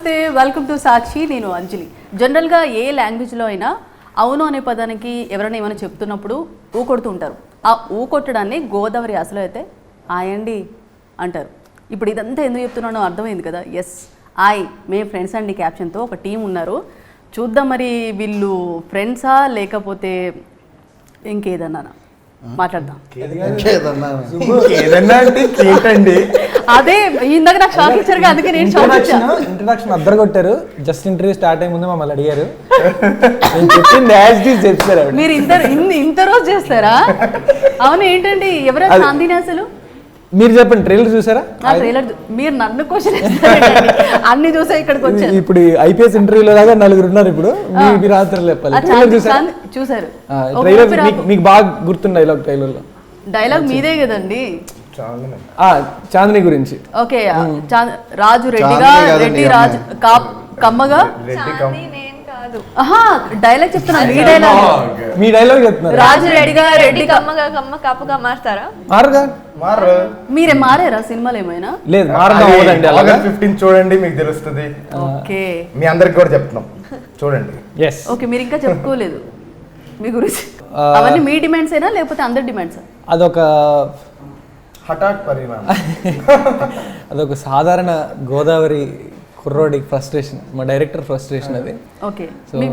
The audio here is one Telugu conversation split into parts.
నమస్తే, వెల్కమ్ టు సాక్షి. నేను అంజలి. జనరల్గా ఏ లాంగ్వేజ్లో అయినా అవును అనే పదానికి ఎవరైనా ఏమైనా చెప్తున్నప్పుడు ఊ కొడుతూ ఉంటారు. ఆ ఊ కొట్టడాన్ని గోదావరి అసలు అయితే ఆయండి అంటారు. ఇప్పుడు ఇదంతా ఎందుకు చెప్తున్నానో అర్థమైంది కదా. ఎస్, మే ఫ్రెండ్స్ అండి క్యాప్షన్తో ఒక టీం ఉన్నారు. చూద్దాం మరి వీళ్ళు ఫ్రెండ్సా లేకపోతే ఇంకేదన్నా మాట్లాడదాం. అదే ఇందాక నాకు షాక్ ఇచ్చారు, అందుకే నేను షాక్ ఇచ్చాను. ఇంట్రడక్షన్ అద్దరు కొట్టారు. జస్ట్ ఇంటర్వ్యూ స్టార్ట్ అయ్యే ముందు మమ్మల్ని అడిగారు. నేను చెప్పింది యాజ్ ఇట్ ఈజ్ చెప్తారు. మీరు ఇంత రోజు చేస్తారా? అవును, ఏంటండి ఎవరైనా చాందిని అసలు మీరు చెప్పండి. ట్రైలర్ చూసారా? ట్రైలర్ మీరు నన్ను క్వశ్చన్ అన్ని చూసా ఇక్కడికి వచ్చారు. ఇప్పుడు ఐపీఎస్ ఇంటర్వ్యూలో దాకా 4 ఉన్నారు. ఇప్పుడు మీరు రాత్రి చెప్పాలి. చూసారు ట్రైలర్ మీకు బాగా గుర్తున్న డైలాగ్? డైలాగ్ మీదే కదండి, చాందిని గురించి. ఓకే, రాజు రెడ్డిగా, రెడ్డి రాజు కమ్మగా. డైలాగ్ చెప్తున్నా, మీ డైలాగ్ చెప్తున్నారు. రాజు రెడ్డిగా, రెడ్డి కమ్మగా కమ్మ కప్పుగా మారుతారా? మీరే మారారా సినిమాలు ఏమైనా? లేదు, మారదండి. 15 చూడండి, మీకు తెలుస్తుంది. ఓకే, మీ అందరికి కూడా చెప్తున్నాం, చూడండి. ఓకే, మీరు ఇంకా చెప్పుకోలేదు మీ గురించి. అవన్నీ మీ డిమాండ్స్ అయినా లేకపోతే అందరి డిమాండ్స్? అదొక హఠాత్ పరిణామం. అదొక సాధారణ గోదావరి కుర్రోడి ఫ్రస్ట్రేషన్, మా డైరెక్టర్ ఫ్రస్ట్రేషన్ అది. ఓకే,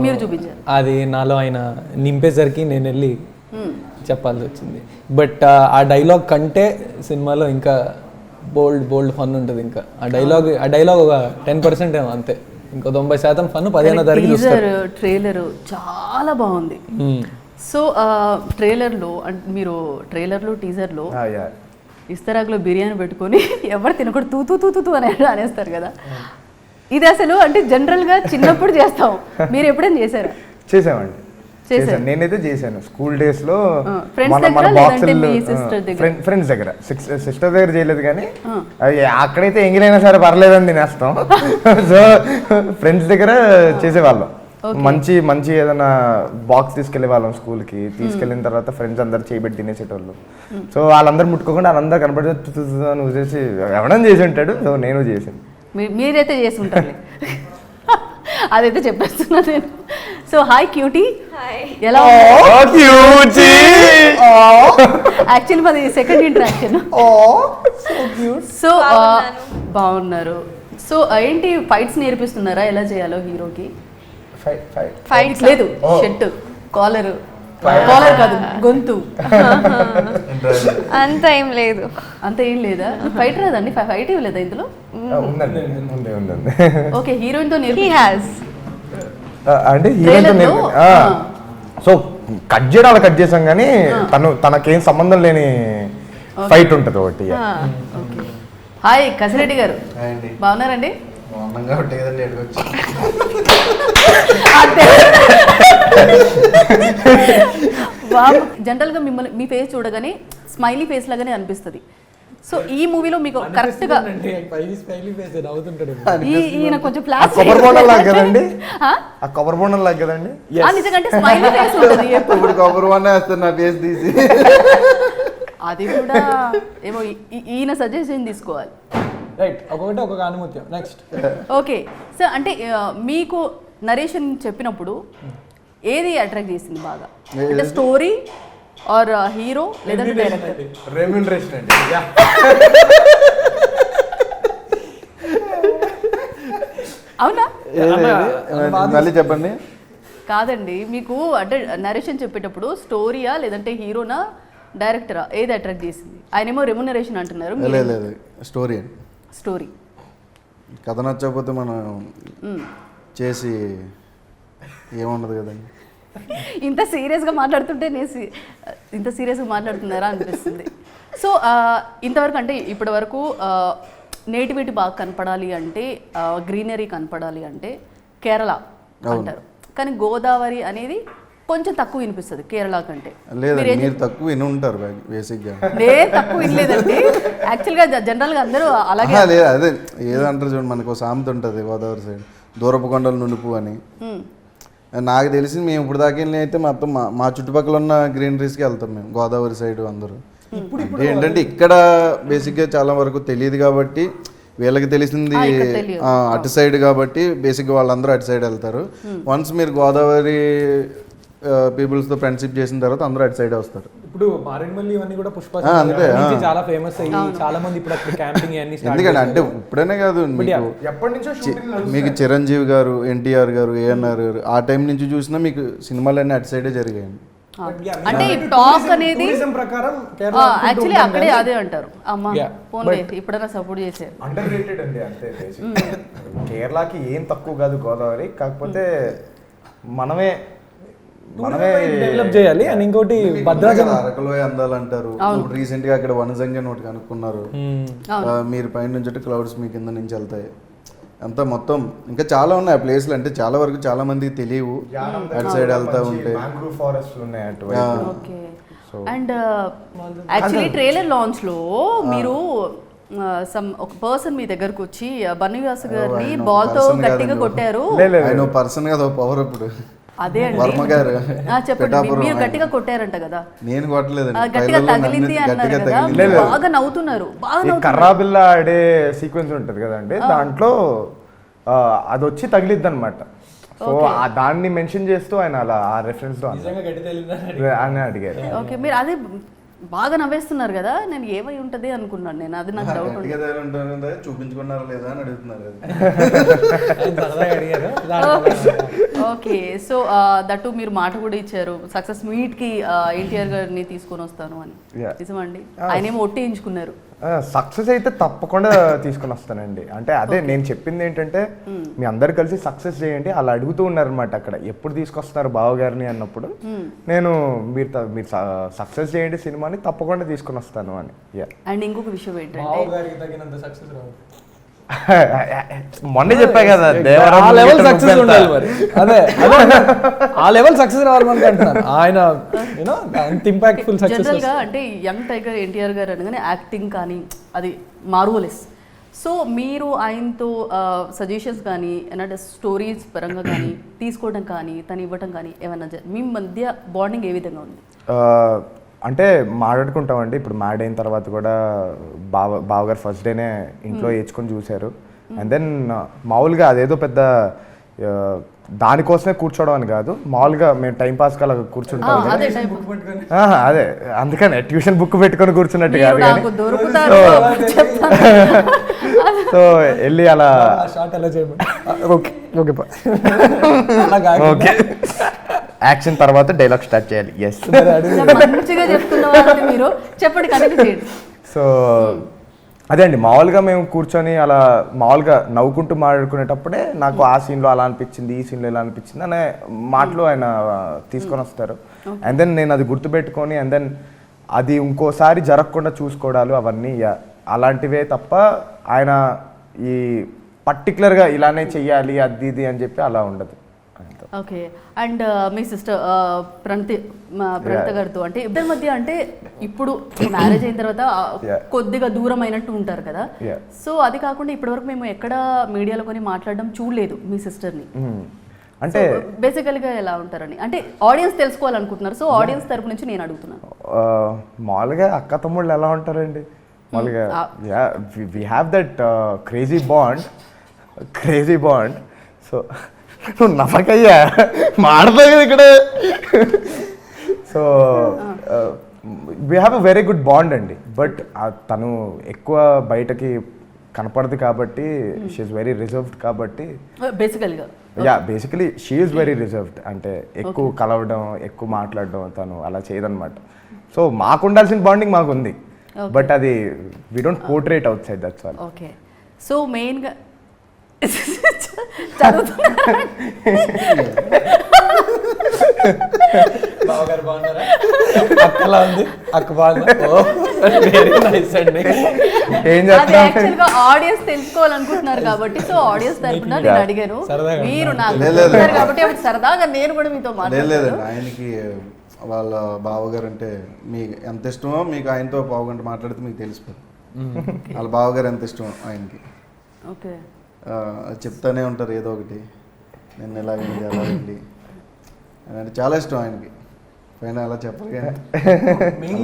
మీరు చూపించారు. అది నాలో ఆయన నింపేసరికి నేను వెళ్ళి చెప్పాల్సి వచ్చింది. బట్ ఆ డైలాగ్ కంటే సినిమాలో ఇంకా బోల్డ్ ఫన్ ఉంటుంది. ఇంకా ఆ డైలాగ్ ఒక 10% ఏమో అంతే. ఇంకో 90% ఫన్ 15వ తారీఖు చూస్తారు. ట్రైలర్ చాలా బాగుంది. సో ట్రైలర్లో మీరు టీజర్లో ఇస్తరాకులో బిర్యానీ పెట్టుకొని ఎవరు తినకూడదు తూ తూ తూ అని అనేస్తారు కదా. ఇది అసలు అంటే జనరల్గా చిన్నప్పుడు చేస్తాం, మీరు ఎప్పుడైనా చేశారా? చేసామండి, నేనైతే చేశాను స్కూల్ డేస్ లో. ఫ్రెండ్స్ దగ్గర, సిస్టర్ దగ్గర చేయలేదు కానీ అక్కడైతే ఎంగిలైనా సరే పర్లేదని తినేస్తాం. సో ఫ్రెండ్స్ దగ్గర చేసేవాళ్ళం. మంచి ఏదైనా బాక్స్ తీసుకెళ్లే వాళ్ళం స్కూల్కి. తీసుకెళ్ళిన తర్వాత ఫ్రెండ్స్ అందరు చేయబెట్టి తినేసేటోళ్ళు. సో వాళ్ళందరూ ముట్టుకోకుండా వాళ్ళందరూ కనపడి నువ్వు చేసి ఎవడని చేసి ఉంటాడు. సో నేను చేశాను. మీరైతే చేసి ఉంటారు, అదైతే చెప్పేస్తున్నా నేను. సో హాయ్ క్యూటీ, ఎలా యాక్చువల్లీ మాది సెకండ్ ఇంటరాక్షన్. సో బాగున్నారు. సో ఏంటి ఫైట్స్ నేర్పిస్తున్నారా? ఎలా చేయాలో హీరోకి? ఫైట్స్ లేదు, షర్ట్ కాలర్ కాదు, గొంతు అంత ఏం లేదు. అంత ఏం లేదా? ఫైట్ రాదండి? ఫైట్ ఇవ్వలేదా ఇందులో? ఓకే, హీరోయిన్ తో అంటే హీరోయిన్ సో కట్ చేయడం అలా కట్ చేసాం కానీ తనకేం సంబంధం లేని ఫైట్ ఉంటుంది ఒకటి. హాయ్ కసిరెడ్డి గారు, బాగున్నారండి? జనరల్ గా మిమ్మల్ని మీ ఫేస్ చూడగానే స్మైలీ ఫేస్ లాగానే అనిపిస్తుంది. సో ఈ మూవీలో మీకు కరెక్ట్ గా ఈయన కొంచెం కొబ్బరి బోండం లాగా కదండి, కొబ్బరి బోండం లాగా కదండి. నిజంగా స్మైలీ ఫేస్ ఉంటుంది. ఇప్పుడు కొబ్బరి బోండం వేస్తున్నా ఫేస్ తీసి. అది కూడా ఏమో ఈయన సజెషన్ తీసుకోవాలి. రైట్, ఒకటి ఒక అనుమతి. నెక్స్ట్ ఓకే, సో అంటే మీకు నరేషన్ చెప్పినప్పుడు ఏది అట్రాక్ట్ చేసింది బాగా? అంటే స్టోరీ ఆర్ హీరో లేదంటే డైరెక్టర్? రెమ్యూనరేషన్ అండి. అవునా? మళ్ళీ చెప్పండి. కాదండి, మీకు అంటే నరేషన్ చెప్పేటప్పుడు స్టోరీయా లేదంటే హీరోనా డైరెక్టరా, ఏది అట్రాక్ట్ చేసింది? ఆయనేమో రెమ్యూనరేషన్ అంటున్నారు. స్టోరీ అండి. స్టోరీ కథ నచ్చకపోతే మనం చేసి ఏముండదు కదండి. ఇంత సీరియస్గా మాట్లాడుతుంటే ఇంత సీరియస్గా మాట్లాడుతున్నారా అనిపిస్తుంది. సో ఇంతవరకు అంటే ఇప్పటి వరకు నేటివిటీ బాగా కనపడాలి అంటే, గ్రీనరీ కనపడాలి అంటే కేరళ అంటారు, కానీ గోదావరి అనేది కొంచెం తక్కువ వినిపిస్తుంది కేరళ కంటే. లేదండి, మీరు తక్కువ విని ఉంటారు బేసిక్గా. నేను తక్కువ వినలేదండి యాక్చువల్గా. జనరల్గా అందరూ అలాగే. లేదు, అదే ఏదంటారు చూడండి, మనకు సామెత ఉంటుంది గోదావరి సైడ్, దూరపు కొండలు నునుపు అని. నాకు తెలిసి మేము ఇప్పుడు దాకా వెళ్ళి అయితే మొత్తం మా చుట్టుపక్కల ఉన్న గ్రీనరీస్కి వెళ్తాం మేము, గోదావరి సైడ్ అందరూ. ఏంటంటే ఇక్కడ బేసిక్గా చాలా వరకు తెలియదు కాబట్టి వీళ్ళకి తెలిసింది ఇక్కడ తెలియదు. అటు సైడ్ కాబట్టి బేసిక్గా వాళ్ళందరూ అటు సైడ్ వెళ్తారు. వన్స్ మీరు గోదావరి పీపుల్స్తో ఫ్రెండ్షిప్ చేసిన తర్వాత అందరూ అటు సైడ్ వస్తారు. ఇప్పుడు మారేడుమల్లి ఇవన్నీ కూడా పుష్ప అంతే, నుంచి చాలా ఫేమస్ అయ్యి చాలా మంది ఇప్పుడు అక్కడ క్యాంపింగ్ అన్ని ఎందుకంటే అంటే ఇప్పుడైనే కాదు, మీకు ఎప్పటి నుంచో షూటింగ్ మీకు చిరంజీవి గారు, ఎన్టీఆర్ గారు, ఏఎన్ఆర్ గారు ఆ టైం నుంచి చూసినా మీకు సినిమాలన్నీ అటు సైడే జరిగాయండి. అంటే ఈ టాక్ అనేది టూరిజం ప్రకారం యాక్చువల్లీ అక్కడే అదే అంటారు. అమ్మ పోన్లే ఇప్పుడైనా సపోర్ట్ చేశారు. అండర్ రేటెడ్ అండి అంతే. కేరళకి ఏం తక్కువ కాదు గోదావరి, కాకపోతే మనమే డెవలప్ చేయాలి. అండ్ ఇంకోటి భద్రాచలం అరకులోయ అందాలు అంటారు. ఇప్పుడు రీసెంట్ గా అక్కడ వనజంగి అని ఒకటి కనుక్కున్నారు. మీరు పైన నుంచి క్లౌడ్స్ మీ కింద నుంచి వెళ్తాయి. అంతా మొత్తం ఇంకా చాలా ఉన్నాయి ఆ ప్లేస్లు. అంటే చాలా వరకు చాలా మందికి తెలియవు అటు సైడ్ వెళ్తా ఉంటే. మ్యాంగ్రూవ్ ఫారెస్ట్లు ఉన్నాయి అటు. Okay. And actually trailer launch లో మీరు ఒక పర్సన్ మీ దగ్గరకు వచ్చి బన్నీవాసు గారిని బాల్ తో గట్టిగా కొట్టారు. ఆయన పర్సన్ కదా పవర్. ఇప్పుడు అదే అండి వర్మ గారు చెప్పండి, మీరు గట్టిగా కొట్టారంట కదా. నేను కొట్టలేదు, గట్టిగా తగిలింది అన్నారు కదా, బాగా నవ్వుతున్నారు. కర్రా బిల్ల ఆడే సీక్వెన్స్ ఉంటుంది కదండి, దాంట్లో అది వచ్చి తగిలిద్ది అనమాట. సో దాన్ని మెన్షన్ చేస్తూ ఆయన అలా ఆ రెఫరెన్స్ లో అని అడిగారు. ఓకే, మీరు అదే బాగా నవ్వేస్తున్నారు కదా, నేను ఏమై ఉంటది అనుకున్నాను. నేను అది నాకు డౌట్ చూపించుకున్నారా లేదా అని అడుగుతున్నారు. ఓకే, సో దట్టు మీరు మాట కూడా ఇచ్చారు సక్సెస్ మీట్ కి ఎన్టీఆర్ గారిని తీసుకొని వస్తాను అని. నిజమండి, ఆయన ఏమో ఒట్టేయించుకున్నారు. సక్సెస్ అయితే తప్పకుండా తీసుకొని వస్తానండి. అంటే అదే నేను చెప్పింది ఏంటంటే మీ అందరు కలిసి సక్సెస్ చేయండి అలా అడుగుతూ ఉన్నారనమాట అక్కడ. ఎప్పుడు తీసుకొస్తున్నారు బావగారిని అన్నప్పుడు నేను మీరు సక్సెస్ చేయండి సినిమాని, తప్పకుండా తీసుకొని వస్తాను అని. అండ్ ఇంకొక విషయం ఏంటంటే మొన్న చెప్పా కదా, ఆ లెవెల్ సక్సెస్ ఉండాలి మరి. అదే ఆ లెవెల్ సక్సెస్ రావాలి మనకి అంటున్నాను. ఆయన అంత ఇంపాక్ట్ఫుల్ సక్సెస్. జనరల్ గా అంటే యంగ్ టైగర్ ఎన్టీఆర్ గారు అనగానే యాక్టింగ్ కానీ అది మార్వలెస్. సో మీరు ఆయనతో సజెషన్స్ కానీ ఏమంటే స్టోరీస్ పరంగా కానీ తీసుకోవడం కానీ తను ఇవ్వటం కానీ ఏమన్నా మీ మధ్య బాండింగ్ ఏ విధంగా ఉంది? అంటే మాట్లాడుకుంటామండి. ఇప్పుడు మ్యాడ్ అయిన తర్వాత కూడా బావగారు ఫస్ట్ డేనే ఇంట్లో ఏడ్చుకొని చూశారు. అండ్ దెన్ మామూలుగా అదేదో పెద్ద దానికోసమే కూర్చోవడం అని కాదు, మామూలుగా మేము టైం పాస్కి అలా కూర్చుంటాం. అదే అందుకని ట్యూషన్ బుక్ పెట్టుకొని కూర్చున్నట్టు కాదు కానీ. సో వెళ్ళి అలా ఓకే ఓకే యాక్షన్ తర్వాత డైలాగ్ స్టార్ట్ చేయాలి. ఎస్ మంచిగా చెప్తున్నారు మీరు, చెప్పండి కంటిన్యూ చేయండి. సో అదే అండి, మామూలుగా మేము కూర్చొని అలా మామూలుగా నవ్వుకుంటూ మాట్లాడుకునేటప్పుడే నాకు ఆ సీన్లో అలా అనిపించింది, ఈ సీన్లో ఇలా అనిపించింది అనే మాటలు ఆయన తీసుకొని వస్తారు. అండ్ దెన్ నేను అది గుర్తుపెట్టుకొని అండ్ దెన్ అది ఇంకోసారి జరగకుండా చూసుకోవడాలు అవన్నీ అలాంటివే తప్ప ఆయన ఈ పర్టికులర్గా ఇలానే చెయ్యాలి అది ఇది అని చెప్పి అలా ఉండదు. Okay. And me sister Pranitha గారితో అంటే ఇద్దరి మధ్య అంటే ఇప్పుడు మ్యారేజ్ అయిన తర్వాత కొద్దిగా దూరం అయినట్టు ఉంటారు కదా. సో అది కాకుండా ఇప్పటివరకు మేము ఎక్కడ మీడియాలో కొని మాట్లాడడం చూడలేదు మీ సిస్టర్ని. అంటే బేసికల్గా ఎలా ఉంటారని అంటే ఆడియన్స్ తెలుసుకోవాలనుకుంటున్నారు. సో ఆడియన్స్ తరపు నుంచి నేను అడుగుతున్నాను. మామూలుగా అక్క తమ్ముళ్ళు ఎలా ఉంటారండి మామూలుగా, we have that crazy bond. So నువ్వు నమ్మకయ్యా మాడతావు కదా ఇక్కడ. So we have a very good bond అండి. బట్ తను ఎక్కువ బయటకి కనపడదు కాబట్టి షీ ఈస్ వెరీ రిజర్వ్డ్ కాబట్టి basically she is very reserved. అంటే ఎక్కువ కలవడం ఎక్కువ మాట్లాడడం తను అలా చేయదన్నమాట. సో మాకు ఉండాల్సిన బాండింగ్ మాకు ఉంది, బట్ అది we don't portray outside, that's all. Okay. So మెయిన్గా ఆడియన్స్ తెలుసుకోవాలనుకుంటున్నారు కాబట్టి సో ఆడియన్స్ తరపున నేను అడిగాను. మీరు నాకు కాబట్టి అప్పుడు సరదాగా నేను కూడా మీతో మాట్లాడలేదు. ఆయనకి వాళ్ళ బావగారు అంటే మీకు ఎంత ఇష్టమో మీకు ఆయనతో పావుగంట మాట్లాడితే మీకు తెలిసిపోతుంది వాళ్ళ బావగారు ఎంత ఇష్టమో ఆయనకి. ఓకే. చెప్తానే ఉంటారు ఏదో ఒకటి, నేను ఎలా వెళ్ళి అలా వెళ్ళి అంటే చాలా ఇష్టం ఆయనకి. పైన అలా చెప్పరు కానీ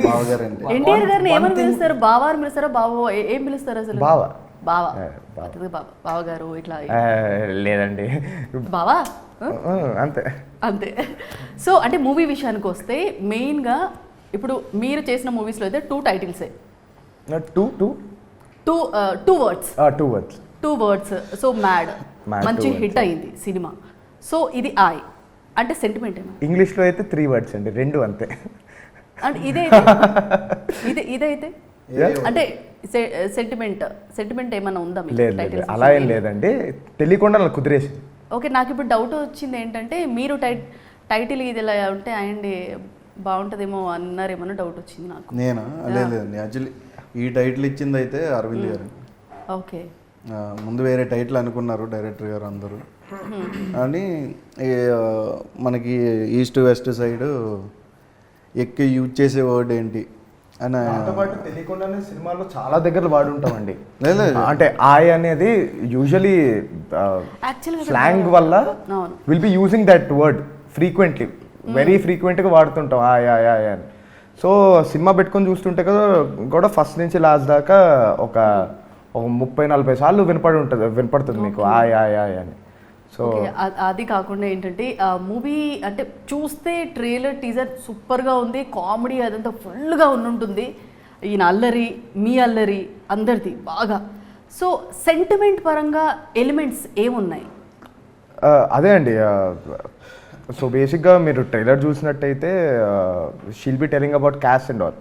బావగారు అంటే ఎన్టీఆర్ గారిని ఏమని పిలుస్తారు? బావా అని పిలుస్తారా? బావో ఏం పిలుస్తారు అసలు? బావా బావా బావ. అతిథి బావ గారు ఇట్లా లేదండి బావా అంతే. అంతే. సో అంటే మూవీ విషయానికి వస్తే మెయిన్గా ఇప్పుడు మీరు చేసిన మూవీస్లో అయితే 2 టైటిల్సే, two words, 2 words. 2 words. So mad Mad, మంచి 2 words. హిట్ అయింది సినిమా. సో ఇది ఐ అంటే సెంటిమెంట్ ఏమో, ఇంగ్లీష్లో అయితే 3 words అండి, 2 అంతే. అంటే ఇదైతే అంటే సెంటిమెంట్ ఏమన్నా ఉందా మీకు లేదు లేదు titles అలా ఏం విషయంలో? లేదండి, తెలియకుండా అలా కుదిరేసి. ఓకే, నాకు ఇప్పుడు డౌట్ వచ్చింది ఏంటంటే మీరు టైటిల్ ఇది ఇలా ఉంటే అయ్యండి బాగుంటుందేమో అన్నారేమో డౌట్ వచ్చింది నాకు. నేనా లేదండి, యాక్చువల్లీ ఈ టైటిల్ ఇచ్చింది అయితే అరవింద్ గారు. ఓకే. ముందు వేరే టైటిల్ అనుకున్నారు డైరెక్టర్ గారు అందరూ. అని మనకి ఈస్ట్ వెస్ట్ సైడ్ ఎక్కువ యూజ్ చేసే వర్డ్ ఏంటి అని పాటు తెలియకుండానే సినిమాలో చాలా దగ్గర వాడుంటామండి. లేదు అంటే ఆయ్ అనేది యూజువలీ Actually, స్లాంగ్ వల్ల అవును. Will be using that word frequently, very ఫ్రీక్వెంట్గా వాడుతుంటాం ఆయ్ ఆయ్ ఆయ్ అని. సో సినిమా పెట్టుకొని చూస్తుంటే కూడా ఫస్ట్ నుంచి లాస్ట్ దాకా ఒక 30-40 సార్లు వినపడుతుంది మీకు ఆయ్ ఆయ్ ఆయ్ అని. సో ఓకే, అది కాకుండా ఏంటంటే మూవీ అంటే చూస్తే ట్రైలర్ టీజర్ సూపర్గా ఉంది, కామెడీ అదంతా ఫుల్గా ఉంటుంది, ఈయన అల్లరి మీ అల్లరి అందరిది బాగా. సో సెంటిమెంట్ పరంగా ఎలిమెంట్స్ ఏమున్నాయి? అదే అండి, సో బేసిక్గా మీరు ట్రైలర్ చూసినట్టయితే she'll be telling about caste and all.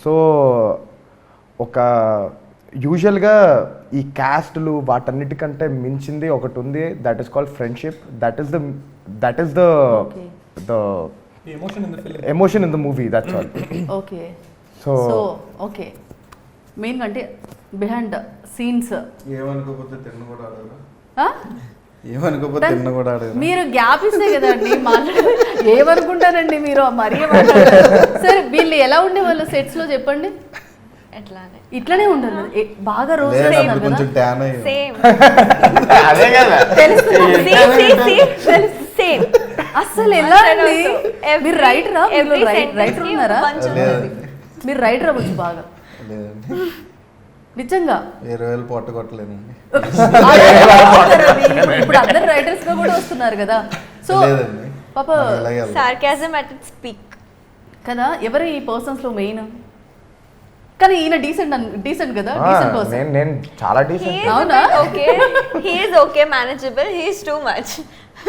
So ఒక యూజువల్గా ఈ క్యాస్ట్లు వాటన్నిటికంటే మించింది ఒకటి ఉంది, that is called friendship. That is the emotion in the movie, that's all. Okay. So okay, main అంటే బిహైండ్ సీన్స్ ఏమనుకోకపోతే తిన్న కూడా అడగరా, ఏమనుకోకపోతే తిన్న కూడా అడగరా. మీరు గ్యాప్ ఇస్తే కదండి ఏమనుకుంటారండి మీరు మరీ సరే. వీళ్ళు ఎలా ఉండేవాళ్ళు సెట్స్ లో చెప్పండి? ఎట్లానే ఇట్లనే ఉండరు, బాగా రోజు లేదు, అప్పుడు కొంచెం ట్యాన్ అయ్యి సేమ్ అదే కదా. సేమ్ అసలు ఎలా అండి? మీరు రైటరా? రైటర్ ఉన్నారా? మీరు రైటర్ అవ్వచ్చు బాగా, లేదండి, నిజంగా. 20,000 పొట్ట కొట్టలేదండి. ఇప్పుడు అందరు రైటర్స్ గా కూడా వస్తున్నారు కదా. సో లేదండి, పాప అలాగే అలా. సార్కాజం అట్ ఇట్స్ పీక్ కదా. ఎవరు ఈ పర్సన్స్ లో మెయిన్? కానీ ఈయన డీసెంట్ కదా, డీసెంట్ పర్సన్. నేను చాలా డీసెంట్. అవునా? he is okay, manageable. He is too much.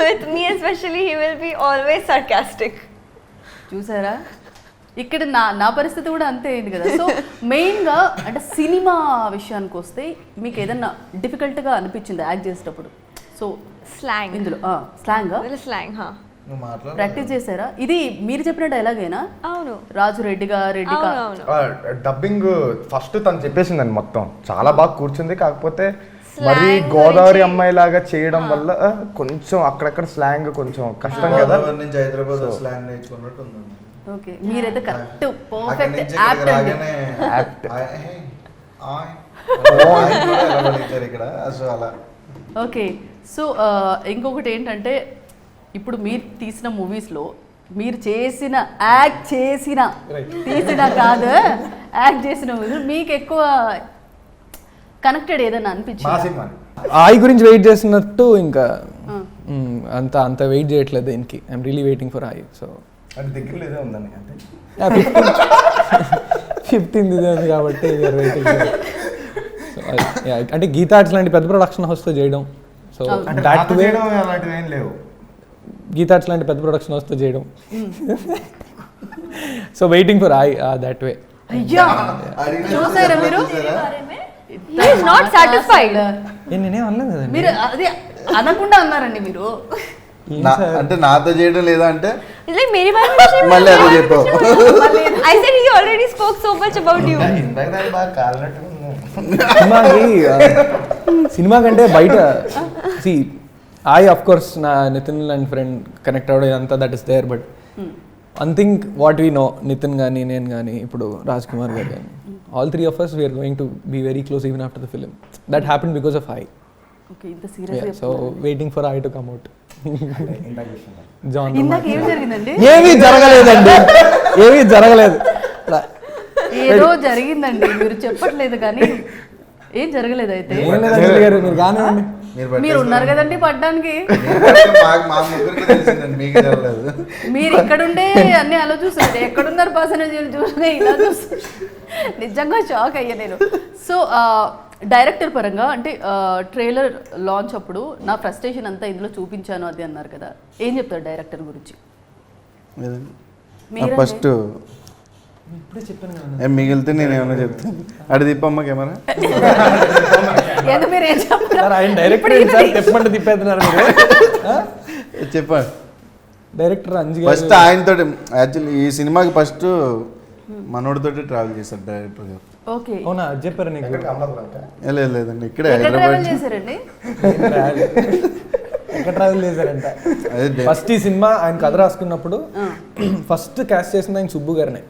With me especially, he will be always sarcastic. చూసారా, ఇక్కడ నా పరిస్థితి కూడా అంతే అయింది కదా. సో మెయిన్గా అంటే సినిమా విషయానికి వస్తే మీకు ఏదన్నా డిఫికల్ట్గా అనిపించింది యాక్ట్ చేసేటప్పుడు? So Slang. ఇందులో స్లాంగ్ Little slang, huh? నువ్వు మాట్లాడు. ప్రాక్టీస్ చేశారా? ఇది మీరు చెప్పిన డైలాగేనా? అవును. రాజు రెడ్డిగా అవును. డబ్బింగ్ ఫస్ట్ తను చెప్పేసిందండి మొత్తం, చాలా బాగా కూర్చుంది. కాకపోతే Slang మరి గోదావరి అమ్మాయి లాగా చేయడం వల్ల కొంచెం అక్కడక్కడ స్లాంగ్ కొంచెం కష్టం కదా. గోదావరి నుంచి హైదరాబాద్ స్లాంగ్ నేర్చుకున్నట్టు ఉందండి. ఓకే, మీరైతే కరెక్ట్ అక్కడి పర్ఫెక్ట్ నుంచి యాప్ట్ ఇక్కడికి అండి. రాగానే Apt. ఎలా పలికారు ఇక్కడ, సో అలా. ఓకే, సో ఇంకొకటి ఏంటంటే ఇప్పుడు మీరు తీసిన మూవీస్లో మీరు యాక్ట్ చేసిన మూవీస్ మీకు ఎక్కువ కనెక్టెడ్ ఏదైనా మా అనిపించింది? సినిమా ఆయి గురించి వెయిట్ చేస్తున్నట్టు ఇంకా అంత వెయిట్ చేయట్లేదు దీనికి. ఐఎమ్ రియలీ వెయిటింగ్ ఫర్ ఆయి. సో అంటే దగ్గరలో ఏదో ఉందండి అంతే. 15th ఇదే ఉంది కాబట్టి అంటే గీతా ఆర్ట్స్ లాంటి పెద్ద ప్రొడక్షన్ హౌస్తో చేయడం. సో దాట్ వే అలాంటివి ఏం లేవు. గీతా ఆర్ట్స్ లాంటి పెద్ద ప్రొడక్షన్ హౌస్తో చేయడం. సో వెయిటింగ్ ఫర్ ఆయి దట్ వే. అయ్యా, చూసారా మీరు? He is not satisfied. నేనేం అనలేదు కదండి. మీరు అది అనకుండా అన్నారండి మీరు. అంటే నాతో చేయడం లేదా అంటే It's like मेरे बारे में మళ్ళీ అదే చెప్పావు. I said he already spoke so much about you. ఇందాక దాన్ని బాగా కాలినట్టు సినిమా కంటే బయట ఆఫ్ కోర్స్ నా నితిన్ అండ్ ఫ్రెండ్ కనెక్ట్ అవ్వడం ఇదంతా that is there. But one thing what we know, Nitin కానీ నేను కానీ ఇప్పుడు రాజ్ కుమార్ గారు కానీ, all 3 of us we are going to be very close even after the film. That happened because of I. Okay, ఇంత serious. So waiting for I to come out. John. ఇందాక ఏం జరిగిందండి? ఏమీ జరగలేదు. ఏదో జరిగిందండి, మీరు చెప్పట్లేదు కానీ. ఏం జరగలేదు అయితే ఏం లేదు అంజలి గారు, మీరు కానివ్వండి. మీరు ఉన్నారు కదండి పడ్డానికి. మా ముగ్గురికి తెలిసిందండి, మీకు తెలలేదు. మీరు ఇక్కడుండే అన్ని అలా చూస్తుంటే ఎక్కడున్నారు పర్సనేజ్ చూసుకుని ఇలా చూస్తే నిజంగా షాక్ అయ్యా నేను. సో డైరెక్టర్ పరంగా అంటే ట్రైలర్ లాంచ్ అప్పుడు నా ఫ్రస్ట్రేషన్ అంతా ఇందులో చూపించాను అది అన్నారు కదా, ఏం చెప్తారు డైరెక్టర్ గురించి? మీరండి? ఫస్ట్ ఇప్పుడే చెప్పాను కదా. ఏం మిగిలితే నేను ఏమైనా చెప్తాను. అడి దీపమ్మ కెమెరా. ఏదో మీరు ఏం చెప్పారు? సార్ ఆయన డైరెక్టర్ ఏంటి సార్ తిప్పమంటే తిప్పేస్తున్నారు మీరు? చెప్పండి. డైరెక్టర్ అంజి గారు ఫస్ట్ ఆయనతో యాక్చువల్లీ ఈ సినిమాకి ఫస్ట్ మనోడితోటి ట్రావెల్ చేశారు డైరెక్టర్ గారు. ఓకే, అవునా అది చెప్పారు నీకు? లేదండి, ఇక్కడే ఎక్కడ హైదరాబాద్. ట్రావెల్ చేశారండి? ఎక్కడ ట్రావెల్ చేశారంట? ఫస్ట్ ఈ సినిమా ఆయన కథ రాసుకున్నప్పుడు ఫస్ట్ క్యాస్ట్ చేసింది ఆయన సుబ్బు గారిని.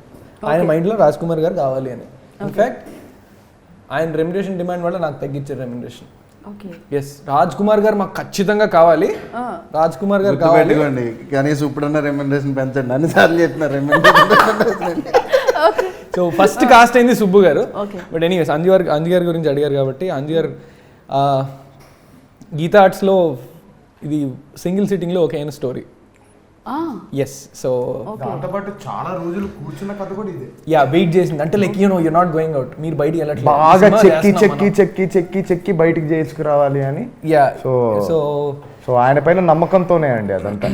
ఆయన మైండ్లో రాజ్ కుమార్ గారు కావాలి అని. ఇన్ఫాక్ట్ ఆయన రెమ్యునరేషన్ డిమాండ్ వల్ల నాకు తగ్గించారు remuneration. Okay, yes, Raj Kumar గారు మాకు ఖచ్చితంగా కావాలి, రాజ్ కుమార్ గారు కావాలి. పెట్టుకోండి, కనీసం ఇప్పుడన్నా రెమ్యునరేషన్ పెంచండి. అన్నిసార్లు చెప్పిన రెమ్యునరేషన్. సో ఫస్ట్ కాస్ట్ అయింది సుబ్బు గారు. Okay. బట్ ఎనీవేస్ అంజి గారి గురించి అడిగారు కాబట్టి అంజి గారు గీతా ఆర్ట్స్లో ఇది సింగిల్ సిట్టింగ్లో ఒక అయిన స్టోరీ. ఎస్, సో దాంతోపాటు చాలా రోజులు కూర్చున్న కథ కూడా ఇదే. యా వెయిట్ చేసింది అంటే like you not going out, మీరు బయటికి వెళ్ళట్లేదు, బాగా చెక్కి బయటికి చేసుకురావాలి అని. యా సో సో సో ఆయన పైన నమ్మకంతోనే అండి అదంతా.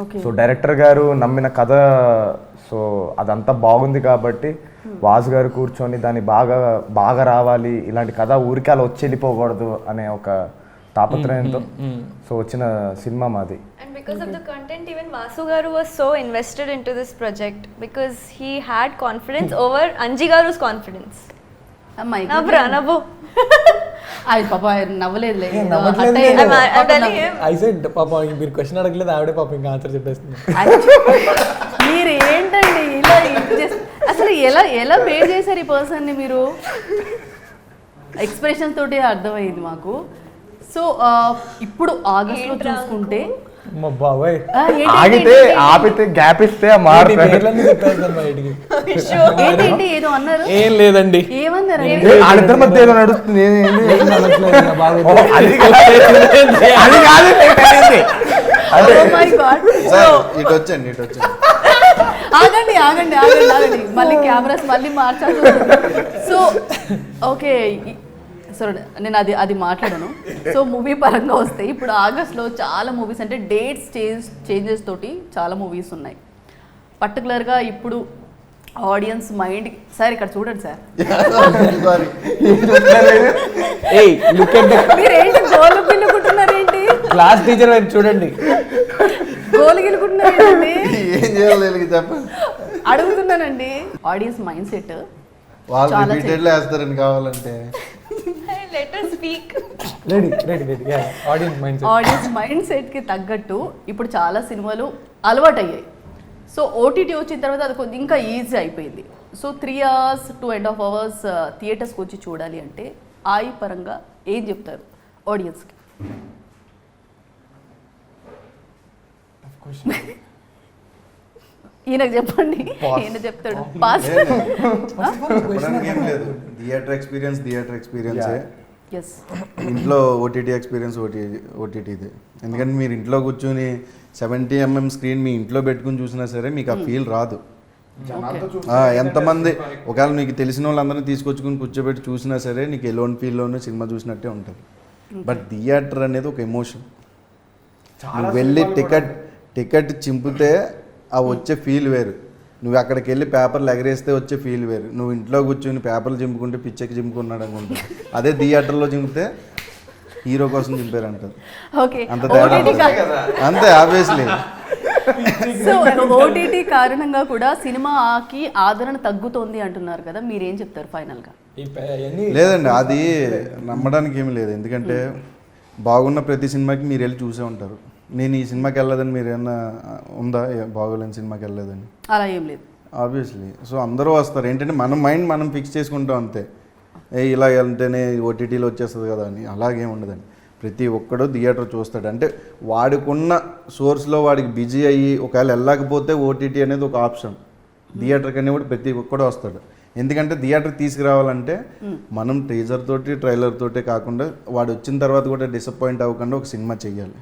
ఓకే. సో డైరెక్టర్ గారు నమ్మిన కథ, సో అదంతా బాగుంది కాబట్టి వాసు గారు కూర్చొని దాన్ని బాగా రావాలి, ఇలాంటి కథ ఊరికే అలా వచ్చి వెళ్ళిపోకూడదు అనే ఒక తాపత్రయంతో సో వచ్చిన సినిమా మాది. And because of the content, even Vasu Garu was so invested into this project because he had confidence over Anji Garu's confidence. అమ్మాయి Navu. ఆయన పాప ఆయన నవ్వలేదులే. ఏ, నవ్వట్లేదు అంటే నేను. I'm telling him. I said పాప మీరు క్వశ్చన్ అడగలేదు, ఆవిడే పాప ఇంకా ఆన్సర్ చెప్పేస్తుంది. మీరు ఏంటండి ఇలా ఇది అసలు ఎలా పేర్ చేశారు ఈ పర్సన్ని మీరు? ఎక్స్ప్రెషన్ తోటి అర్థమైంది మాకు. సో ఇప్పుడు ఆగస్ట్లో చూసుకుంటే మా బాబాయ్ ఆపితే గ్యాప్ ఇస్తే మారుతారు. పేర్లన్నీ చెప్పేస్తాను బయటికి. ఏంటి ఏదో అన్నారు? ఏం లేదండి, ఏమన్నారు? వాళ్ళిద్దరి మధ్య ఏదో నడుస్తుంది. Oh my God. ఇటు వచ్చండి. ఆగండి మళ్ళీ కెమెరాస్ మళ్ళీ మార్చాల్సి వస్తుంది. సో ఓకే, సో నేను అది మాట్లాడాను. సో మూవీ పరంగా వస్తే ఇప్పుడు ఆగస్ట్లో చాలా మూవీస్ అంటే డేట్స్ చేంజెస్ తోటి చాలా మూవీస్ ఉన్నాయి. పర్టికులర్గా ఇప్పుడు ఆడియన్స్ మైండ్ సార్ ఇక్కడ చూడండి సార్, మీరు ఏంటి గోలు గిల్లుకుంటున్నారు ఏంటి? క్లాస్ టీచర్ వైపు చూడండి, గోలు గిల్లుకుంటున్నారు ఏంటి? ఏం చేయాలి చెప్పండి. అడుగుతున్నానండి. ఆడియన్స్ మైండ్ సెట్ వాళ్ళు చాలా రిపీటెడ్లో వేస్తారని కావాలంటే. Let us speak. Ready audience mind సెట్కి తగ్గట్టు ఇప్పుడు చాలా సినిమాలు అలవాటు అయ్యాయి. సో ఓటీటీ వచ్చిన తర్వాత అది కొంచెం ఇంకా ఈజీ అయిపోయింది. సో 3 hours 2.5 hours థియేటర్స్కి వచ్చి చూడాలి అంటే ఆయి పరంగా ఏం చెప్తారు ఆడియన్స్కి? ఈయనకు చెప్పండి, ఈయన చెప్తాడు. పాస్. ఏం లేదు, థియేటర్ ఎక్స్పీరియన్సే. ఎస్, ఇంట్లో ఓటీటీ ఎక్స్పీరియన్స్ ఓటీటీదే. ఎందుకంటే మీరు ఇంట్లో కూర్చొని 70 mm స్క్రీన్ మీ ఇంట్లో పెట్టుకుని చూసినా సరే మీకు ఆ ఫీల్ రాదు. ఎంతమంది ఒకవేళ మీకు తెలిసిన వాళ్ళందరినీ తీసుకొచ్చుకుని కూర్చోబెట్టి చూసినా సరే నీకు ఎలోన్ ఫీల్లోనే సినిమా చూసినట్టే ఉంటుంది. బట్ థియేటర్ అనేది ఒక ఎమోషన్. నువ్వు వెళ్ళి టికెట్ చింపితే ఆ వచ్చే ఫీల్ వేరు, నువ్వు అక్కడికి వెళ్ళి పేపర్లు ఎగరేస్తే వచ్చే ఫీల్ వేరు, నువ్వు ఇంట్లో కూర్చొని పేపర్లు చింపుకుంటే పిచ్చెక్కి చింపుకున్నాడు అనుకుంటా. అదే థియేటర్లో చింపితే హీరో కోసం చింపారు అంటారు. అంత తేడా అంతే ఆబ్వియస్లీ. సో ఓటీటీ కారణంగా కూడా సినిమాకి ఆదరణ తగ్గుతోంది అంటున్నారు కదా, మీరేం చెప్తారు ఫైనల్గా? లేదండి, అది నమ్మడానికి ఏమి లేదు. ఎందుకంటే బాగున్న ప్రతి సినిమాకి మీరు వెళ్ళి చూసే ఉంటారు. నేను ఈ సినిమాకి వెళ్ళలేదని మీరు ఏమన్నా ఉందా? బాగోలేని సినిమాకి వెళ్ళలేదని అలా ఏం లేదు ఆబ్వియస్లీ. సో అందరూ వస్తారు. ఏంటంటే మన మైండ్ మనం ఫిక్స్ చేసుకుంటాం అంతే. ఇలా వెళ్తేనే ఓటీటీలో వచ్చేస్తుంది కదా అని అలాగేం ఉండదండి. ప్రతి ఒక్కడు థియేటర్ చూస్తాడు. అంటే వాడికున్న సోర్స్లో వాడికి బిజీ అయ్యి ఒకవేళ వెళ్ళకపోతే ఓటీటీ అనేది ఒక ఆప్షన్. థియేటర్కి అనేవాడు ప్రతి ఒక్కడు వస్తాడు. ఎందుకంటే థియేటర్ తీసుకురావాలంటే మనం టీజర్ తోటి ట్రైలర్ తోటే కాకుండా వాడు వచ్చిన తర్వాత కూడా డిసప్పాయింట్ అవ్వకుండా ఒక సినిమా చెయ్యాలి.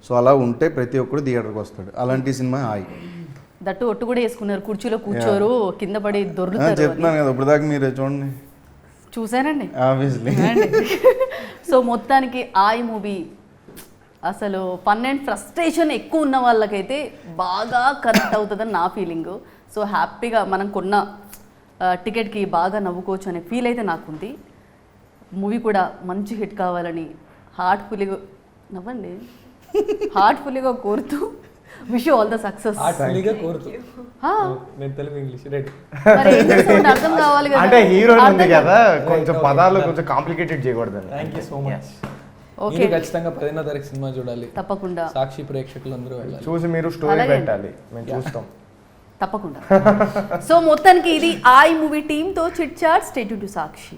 సో అలా ఉంటే ప్రతి ఒక్కరు థియేటర్కి వస్తాడు. అలాంటి సినిమా హాయ్. దట్టు ఒట్టు కూడా వేసుకున్నారు, కుర్చీలో కూర్చోరు, కింద పడి దొరుకుతారు. చెప్తున్నాను కదా, ఇప్పుడు దాకా మీరు చూడండి, చూసానండి. ఆబ్వియస్లీ. సో మొత్తానికి ఈ మూవీ అసలు ఫన్ అండ్ ఫ్రస్ట్రేషన్ ఎక్కువ ఉన్న వాళ్ళకైతే బాగా కనెక్ట్ అవుతుందని నా ఫీలింగ్. సో హ్యాపీగా మనం కొన్న టికెట్కి బాగా నవ్వుకోవచ్చు అనే ఫీల్ అయితే నాకుంది. మూవీ కూడా మంచి హిట్ కావాలని హార్ట్ఫుల్గా నవ్వండి, హార్ట్ఫుల్గా కోరుతూ విష్ ఆల్ ద సక్సెస్. కోరుతూ నేను తెలుగు ఇంగ్లీష్ రెడీ. అర్థం కావాలి కదా, అంటే హీరో ఉంది కదా, కొంచెం పదాలు కొంచెం కాంప్లికేటెడ్ చేయకూడదు. Thank you so much. Okay, మీరు ఖచ్చితంగా 10వ తారీఖు సినిమా చూడాలి. తప్పకుండా. సాక్షి ప్రేక్షకులు అందరూ వెళ్ళాలి. చూసి మీరు స్టోరీ అలాగే. పెట్టాలి, మేము చూస్తాం తప్పకుండా. సో మొత్తానికి ఇది మూవీ టీంతో chit chat. Stay tune to Sakshi.